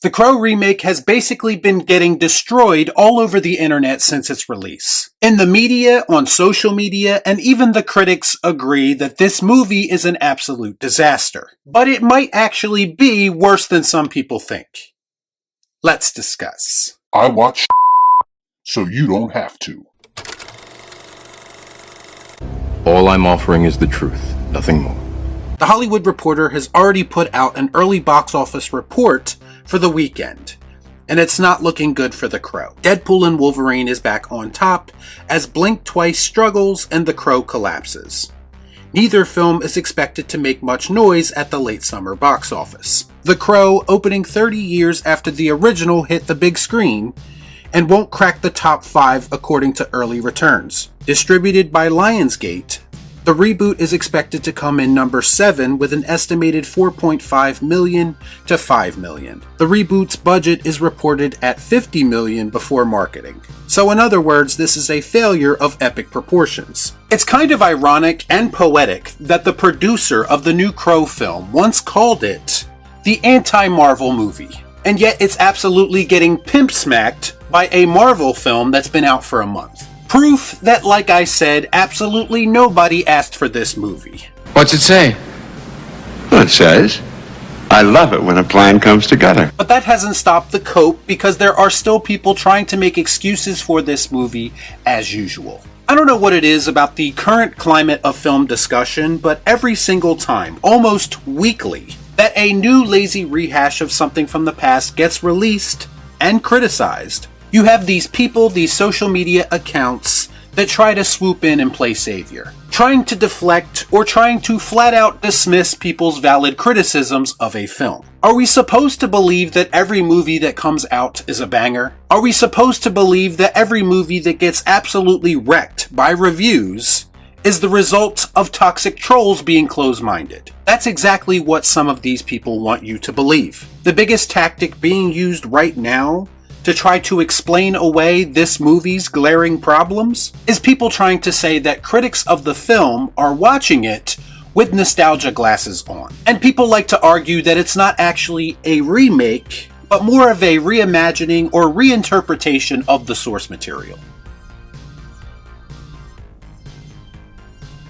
The Crow remake has basically been getting destroyed all over the internet since its release. In the media, on social media, and even the critics agree that this movie is an absolute disaster. But it might actually be worse than some people think. Let's discuss. I watch so you don't have to. All I'm offering is the truth, nothing more. The Hollywood Reporter has already put out an early box office report for the weekend, and it's not looking good for The Crow. Deadpool and Wolverine is back on top, as Blink Twice struggles and The Crow collapses. Neither film is expected to make much noise at the late summer box office. The Crow, opening 30 years after the original hit the big screen, and won't crack the top 5 according to early returns. Distributed by Lionsgate, the reboot is expected to come in number 7 with an estimated $4.5 million to $5 million. The reboot's budget is reported at $50 million before marketing. So in other words, this is a failure of epic proportions. It's kind of ironic and poetic that the producer of the new Crow film once called it the anti-Marvel movie. And yet it's absolutely getting pimp-smacked by a Marvel film that's been out for a month. Proof that, like I said, absolutely nobody asked for this movie. What's it say? Well, it says, I love it when a plan comes together. But that hasn't stopped the cope, because there are still people trying to make excuses for this movie as usual. I don't know what it is about the current climate of film discussion, but every single time, almost weekly, that a new lazy rehash of something from the past gets released and criticized, you have these people, these social media accounts that try to swoop in and play savior, trying to deflect or trying to flat out dismiss people's valid criticisms of a film. Are we supposed to believe that every movie that comes out is a banger? Are we supposed to believe that every movie that gets absolutely wrecked by reviews is the result of toxic trolls being closed-minded? That's exactly what some of these people want you to believe. The biggest tactic being used right now to try to explain away this movie's glaring problems is people trying to say that critics of the film are watching it with nostalgia glasses on. And people like to argue that it's not actually a remake, but more of a reimagining or reinterpretation of the source material.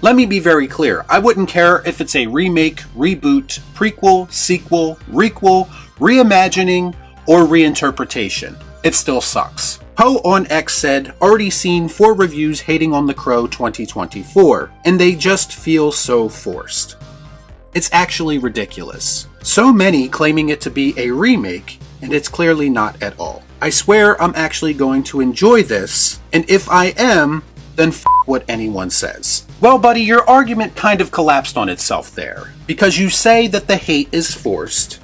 Let me be very clear, I wouldn't care if it's a remake, reboot, prequel, sequel, requel, reimagining, or reinterpretation. It still sucks. Poe on X said, already seen 4 reviews hating on The Crow 2024, and they just feel so forced. It's actually ridiculous. So many claiming it to be a remake, and it's clearly not at all. I swear I'm actually going to enjoy this, and if I am, then f*** what anyone says. Well, buddy, your argument kind of collapsed on itself there, because you say that the hate is forced,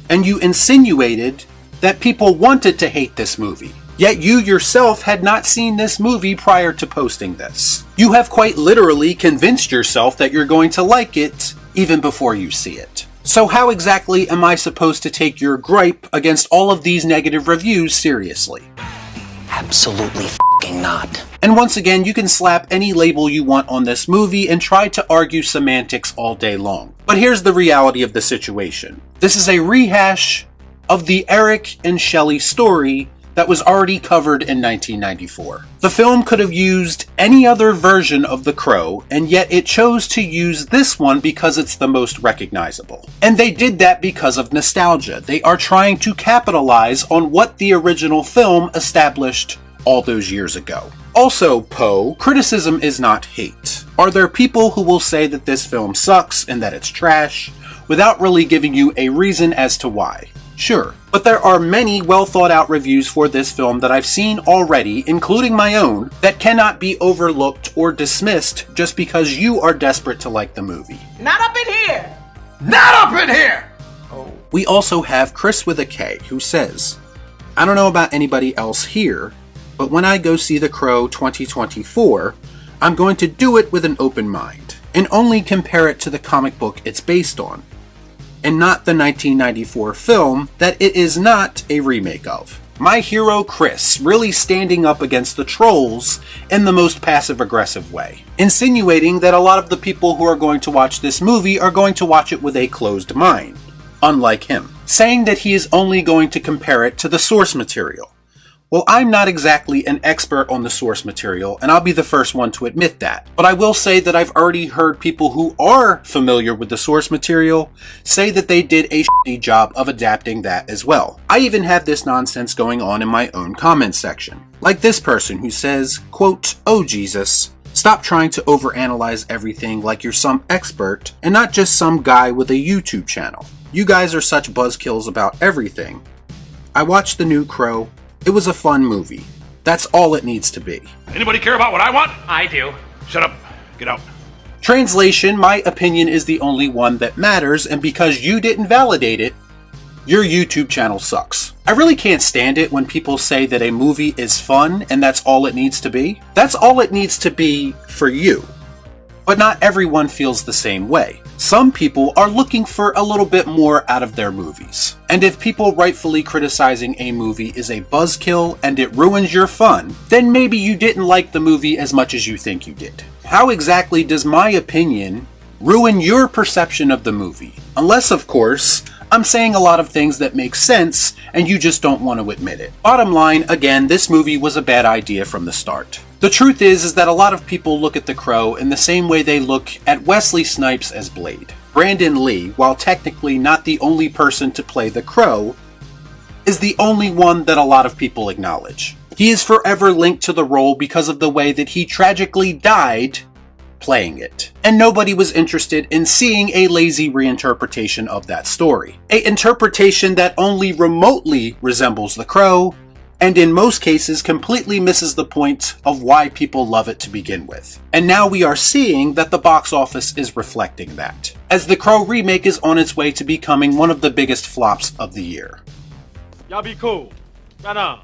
and you insinuated that people wanted to hate this movie. Yet you yourself had not seen this movie prior to posting this. You have quite literally convinced yourself that you're going to like it even before you see it. So how exactly am I supposed to take your gripe against all of these negative reviews seriously? Absolutely f***ing not. And once again, you can slap any label you want on this movie and try to argue semantics all day long. But here's the reality of the situation. This is a rehash of the Eric and Shelley story that was already covered in 1994. The film could have used any other version of The Crow, and yet it chose to use this one because it's the most recognizable. And they did that because of nostalgia. They are trying to capitalize on what the original film established all those years ago. Also, Poe, criticism is not hate. Are there people who will say that this film sucks and that it's trash, without really giving you a reason as to why? Sure, but there are many well thought out reviews for this film that I've seen already, including my own, that cannot be overlooked or dismissed just because you are desperate to like the movie. Not up in here! Not up in here! We also have Chris with a K, who says, I don't know about anybody else here, but when I go see The Crow 2024, I'm going to do it with an open mind, and only compare it to the comic book it's based on, and not the 1994 film that it is not a remake of. My hero Chris really standing up against the trolls in the most passive-aggressive way, insinuating that a lot of the people who are going to watch this movie are going to watch it with a closed mind. unlike him, saying that he is only going to compare it to the source material. Well, I'm not exactly an expert on the source material, and I'll be the first one to admit that. But I will say that I've already heard people who are familiar with the source material say that they did a shitty job of adapting that as well. I even have this nonsense going on in my own comments section. Like this person who says, quote, "Oh Jesus, stop trying to overanalyze everything like you're some expert and not just some guy with a YouTube channel. You guys are such buzzkills about everything. I watched the new Crow. It was a fun movie. That's all it needs to be." Anybody care about what I want? I do. Shut up. Get out. Translation, my opinion is the only one that matters, and because you didn't validate it, your YouTube channel sucks. I really can't stand it when people say that a movie is fun and that's all it needs to be. That's all it needs to be for you. But not everyone feels the same way. Some people are looking for a little bit more out of their movies. And if people rightfully criticizing a movie is a buzzkill and it ruins your fun, then maybe you didn't like the movie as much as you think you did. How exactly does my opinion ruin your perception of the movie? Unless, of course, I'm saying a lot of things that make sense and you just don't want to admit it. Bottom line, again, this movie was a bad idea from the start. The truth is that a lot of people look at The Crow in the same way they look at Wesley Snipes as Blade. Brandon Lee, while technically not the only person to play The Crow, is the only one that a lot of people acknowledge. He is forever linked to the role because of the way that he tragically died playing it. And nobody was interested in seeing a lazy reinterpretation of that story. An interpretation that only remotely resembles The Crow, and in most cases completely misses the point of why people love it to begin with. And now we are seeing that the box office is reflecting that, as The Crow remake is on its way to becoming one of the biggest flops of the year. Y'all be cool. Nah.